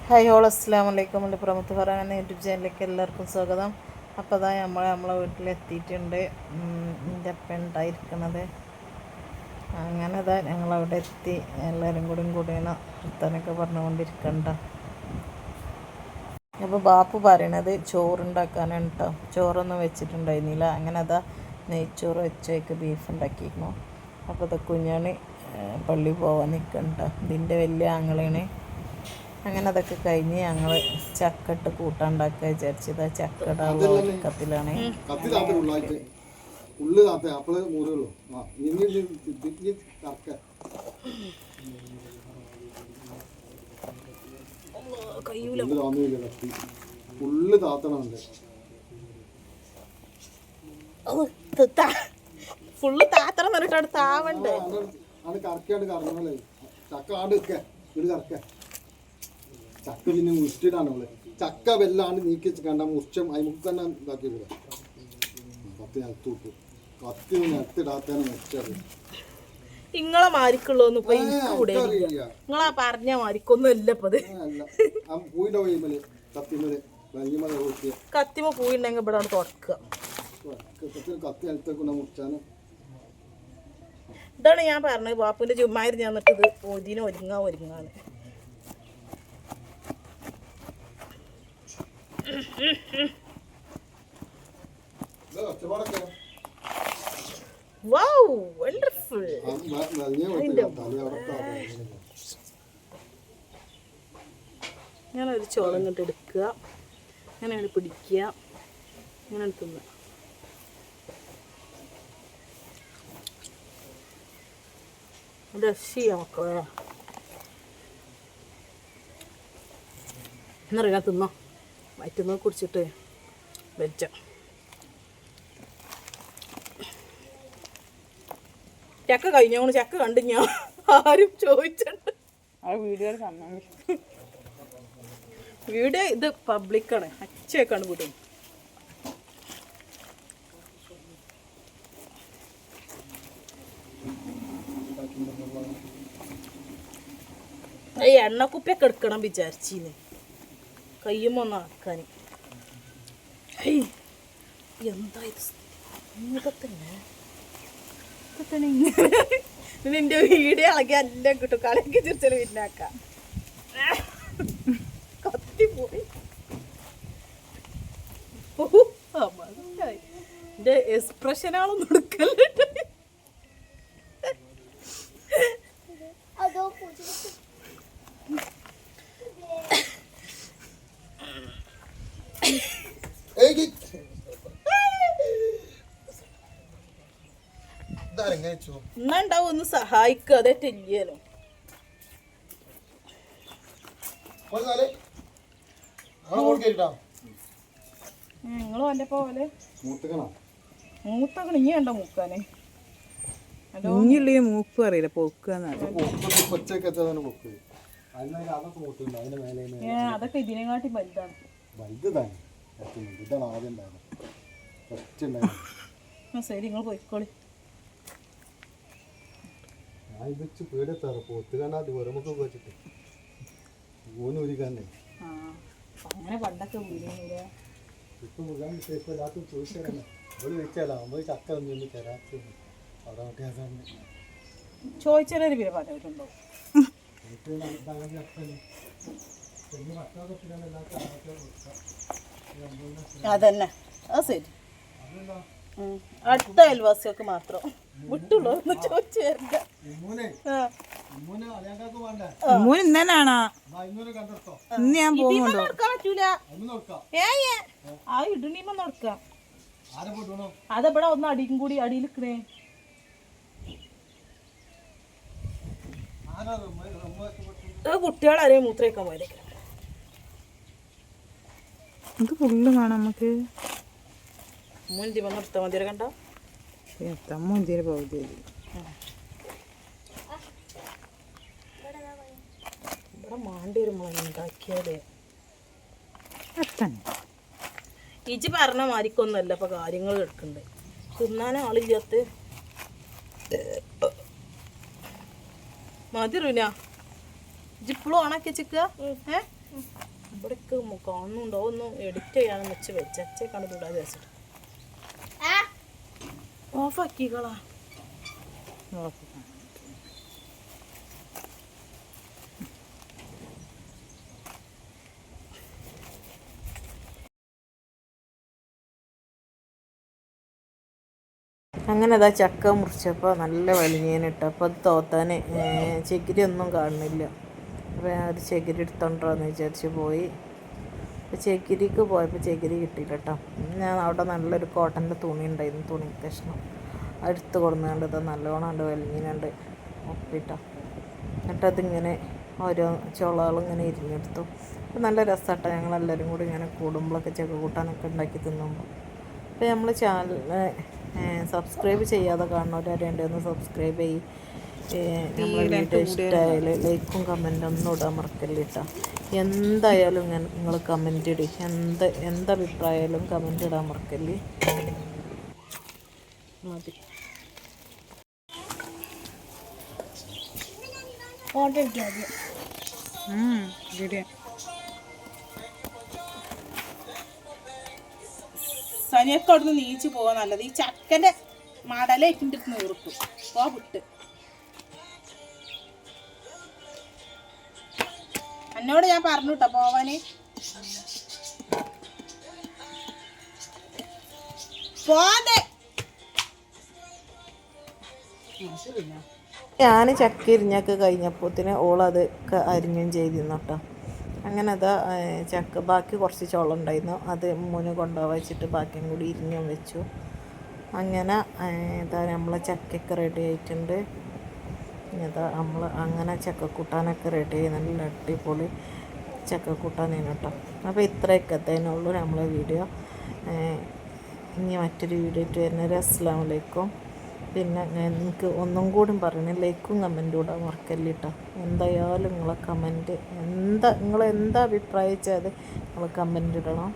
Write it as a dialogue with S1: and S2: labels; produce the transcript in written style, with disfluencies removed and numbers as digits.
S1: Hi all അസ്സലാമു അലൈക്കും. എൻ്റെ പ്രമുഖ പറയാൻ യൂട്യൂബ് ചാനലിലേക്ക് എല്ലാവർക്കും സ്വാഗതം. അപ്പോൾ അതാ നമ്മളെ വീട്ടിലെത്തിയിട്ടുണ്ട്. എൻ്റെ അപ്പം ഉണ്ടായിരിക്കണത് അങ്ങനെ അതാ ഞങ്ങളവിടെ എത്തി. എല്ലാവരും കൂടിയാണ് വർത്താനൊക്കെ പറഞ്ഞുകൊണ്ടിരിക്കണ്ട. അപ്പോൾ ബാപ്പു പറയണത് ചോറുണ്ടാക്കാനാണ് കേട്ടോ. ചോറൊന്നും വെച്ചിട്ടുണ്ടായിരുന്നില്ല. അങ്ങനെ അതാ നെയ്ച്ചോറ് വെച്ചേക്ക് ബീഫ് ഉണ്ടാക്കിയിരുന്നു. അപ്പോൾ അത് കുഞ്ഞാണി പള്ളി പോകാൻ നിൽക്കണ്ട. ഇതിൻ്റെ വലിയ ആങ്ങളാണ്. അങ്ങനെ അതൊക്കെ കഴിഞ്ഞ് ഞങ്ങൾ ചക്കട്ട് കൂട്ടാണ്ടാക്കുക വിചാരിച്ചത്. ചക്കട കത്തിലാണ്. ഫുള്ള് താത്തണം പറഞ്ഞിട്ട് താവണ്ടേ.
S2: ചക്ക പിന്നെ മുറിച്ചിട്ടാണ് അവള് ചക്ക വെല്ലാണ്ട് നീക്കി കണ്ട മുറിച്ചും അതിമുക്ക് തന്നെ ഇതാക്കിയില്ല. കത്തി നിലത്തോട്ടു കത്തി നിലത്തിടാത്താണ് മുറിച്ചത്.
S1: ഇങ്ങളെ മാരിക്കുള്ളൊന്നും ഇപ്പൊ നിങ്ങളാ പറഞ്ഞ മാരിക്കൊന്നും അല്ല ഇപ്പത്.
S2: പൂയിന്റെ വഴിമല് കത്തിമല്
S1: കത്തിമ പൂയിണ്ടെങ്കിൽ ഇവിടെ തുടക്കുക.
S2: കത്തി നിലത്തേക്കൊണ്ട് മുറിച്ചാണ്.
S1: ഇതാണ് ഞാൻ പറഞ്ഞത്. ബാപ്പുവിന്റെ ചുമ്മായിരുന്നു ഞാൻ എന്നിട്ട് ഇത് ഒരുങ്ങാന്ന്. Wow, wonderful. ഞാനൊരു ചോളം ഇങ്ങോട്ട് എടുക്കുക, അങ്ങനെ പിടിക്കുക, അങ്ങനെ തിന്നുക. രക്ഷയാ മക്കളെ. എന്നറിയാം തിന്നോ. വയറ്റുന്ന കുടിച്ചിട്ട് വെച്ച ചക്ക കഴിഞ്ഞോണ്ട് ചക്ക കണ്ടു ഞാൻ ആരും ചോദിച്ചിട്ടുണ്ട്. ആ വീഡിയോ ഇത് പബ്ലിക്കാണ്. അച്ചയൊക്കെയാണ് വിടും. ഈ എണ്ണക്കുപ്പിയൊക്കെ എടുക്കണം വിചാരിച്ചിന്ന് കയ്യുമ്പോ ഒന്ന് ആക്കാൻ. എന്താ ഇത് നിന്റെ വീഡിയോ ഇളകി എല്ലാം കിട്ടും. കളിയൊക്കെ ചിരിച്ചാൽ പിന്നാക്കാം. കത്തിപ്പോയി. എന്റെ എക്സ്പ്രഷനാളൊന്നും എടുക്കല്ലേ. എന്നാണ്ടാവും ഒന്ന് സഹായിക്കുക. അതേറ്റ ഇല്ലല്ലോ. നിങ്ങളും അല്ലേ പോലെ മൂത്തക്കണം. ഇനി വേണ്ട മൂക്കാനെ.
S3: ഇനിയുള്ള മൂപ്പ് അറിയില്ല പൊക്കാന്നാണ്.
S1: അതൊക്കെ ഇതിനെക്കാട്ടി വലുതാണ്. ശരി നിങ്ങൾ പോയിക്കോളി. അങ്ങനെ പണ്ടൊക്കെ ചോദിച്ചാലൊരു പേര് പറഞ്ഞിട്ടുണ്ടോ? അതന്നെ. അത് ശരി. അടുത്ത അയൽവാസികൾക്ക് മാത്രം വിട്ടുള്ളൂ എന്ന് ചോദിച്ചു തരണ്ട.
S3: ഇന്നാണോ ഇന്ന് ഞാൻ പോകുന്നുണ്ടോ?
S1: നടക്കാൻ പറ്റൂല. ആ ഇടണീമ നടക്കാം. അതെവിടെ ഒന്ന് അടിയും കൂടി അടിയിൽ നിൽക്കണേ. കുട്ടികളാരെയും മൂത്രയ്ക്കാൻ പോയത്
S3: ഇത് ഫുള്ള് കാണാം നമുക്ക്.
S1: മുഞ്ചി വന്ന് എടുത്താൽ മതിയെ കണ്ട
S3: മുഞ്ചിന് പകുതി.
S1: ഇവിടെ മാണ്ടി ഒരു മുളക് ഉണ്ടാക്കിയാലേ. ഇജി പറഞ്ഞ മാരിക്കൊന്നല്ല ഇപ്പൊ കാര്യങ്ങൾ എടുക്കണ്ടേ. തിന്നാനും ആളില്ലാത്ത മതി റുന. ഇജിപ്പോഴും ഓണാക്കി വെച്ചിക്കുക. ഇവിടേക്ക് കാണുന്നുണ്ടോ ഒന്ന് എഡിറ്റ് ചെയ്യാനെന്ന് വെച്ച് വെച്ചേ കണ്ടിട്ടാ വിചാരിച്ചിട്ട് ഓഫാക്കിക്കളാ. അങ്ങനെ അതാ ചക്ക മുറിച്ചപ്പോൾ നല്ല വലിഞ്ഞേനിട്ട്. അപ്പോൾ അത് തോത്താൻ ചകിരി ഒന്നും കാണുന്നില്ല. അപ്പോൾ ഞാൻ ഒരു ചകിരി എടുത്തോണ്ടോന്ന് വിചാരിച്ച് പോയി. അപ്പോൾ ചകിരിക്ക് പോയപ്പോൾ ചകിരി കിട്ടിയില്ല കേട്ടോ. ഞാൻ അവിടെ നല്ലൊരു കോട്ടൻ്റെ തുണി ഉണ്ടായിരുന്നു, തുണി കഷ്ണം എടുത്ത് കൊടുന്നുകൊണ്ട് ഇത് നല്ലോണം ഉണ്ട് വലിഞ്ഞിനുണ്ട് ഒപ്പിട്ടോ. എന്നിട്ടതിങ്ങനെ ഓരോ ചുളകളും ഇങ്ങനെ ഇരിഞ്ഞെടുത്തു. അപ്പോൾ നല്ല രസമാട്ടോ. ഞങ്ങളെല്ലാവരും കൂടി ഇങ്ങനെ കൂടുമ്പോഴൊക്കെ ചക്ക കൂട്ടാനൊക്കെ ഉണ്ടാക്കി തിന്നുമ്പോൾ. അപ്പോൾ നമ്മൾ ചാനൽ സബ്സ്ക്രൈബ് ചെയ്യാതെ കാണുന്നവരാരെയുണ്ട് ഒന്ന് സബ്സ്ക്രൈബ് ചെയ്യും. നമ്മളെ വീഡിയോ ഇഷ്ടമായാൽ ലൈക്കും കമൻറ്റും ഒന്നും ഇടാൻ മറക്കല്ല കേട്ടോ. എന്തായാലും നിങ്ങൾ കമൻറ്റ് ഇടി, എന്തഭിപ്രായമായാലും കമൻറ്റ് ഇടാൻ മറക്കല്ലേ. മതി സനിയൊക്കെ അവിടുന്ന് നീച്ച് പോകാൻ നല്ലത്. ഈ ചക്കൻ്റെ മടലേറ്റിട്ട് നിർത്തും പോ വിട്ട്. എന്നോട് ഞാൻ പറഞ്ഞു കേട്ടോ പോവാന്. പോതെ ഞാൻ ചക്ക ഇരിഞ്ഞൊക്കെ കഴിഞ്ഞപ്പോത്തിന് ഓളത് അരിഞ്ഞും ചെയ്തിരുന്നു കേട്ടോ. അങ്ങനെ അതാ ചക്ക ബാക്കി കുറച്ച് ചോളം ഉണ്ടായിരുന്നു, അത് മുന് കൊണ്ടുപോകാൻ വെച്ചിട്ട് ബാക്കിയും കൂടി ഇരിഞ്ഞും വെച്ചു. അങ്ങനെ ഇതാ നമ്മളെ ചക്കയൊക്കെ റെഡി ആയിട്ടുണ്ട്. ഇതാ നമ്മൾ അങ്ങനെ ചക്കക്കൂട്ടാനൊക്കെ റെഡി ആയി, നല്ല അടിപൊളി ചക്കക്കൂട്ടാനേനു കേട്ടോ. അപ്പോൾ ഇത്രയൊക്കെ തന്നെയുള്ളൂ നമ്മളെ വീഡിയോ. ഇനി മറ്റൊരു വീഡിയോ ആയിട്ട് വരുന്നത്. അസ്സലാമു അലൈക്കും. പിന്നെ എനിക്ക് ഒന്നും കൂടി പറഞ്ഞു, ലൈക്കും കമൻറ്റും കൂടെ മറക്കല്ല കേട്ടോ. എന്തായാലും നിങ്ങളെ കമൻറ്റ് നിങ്ങൾ എന്താ അഭിപ്രായിച്ചാൽ അത് നിങ്ങൾ കമൻറ്റ് ഇടണം.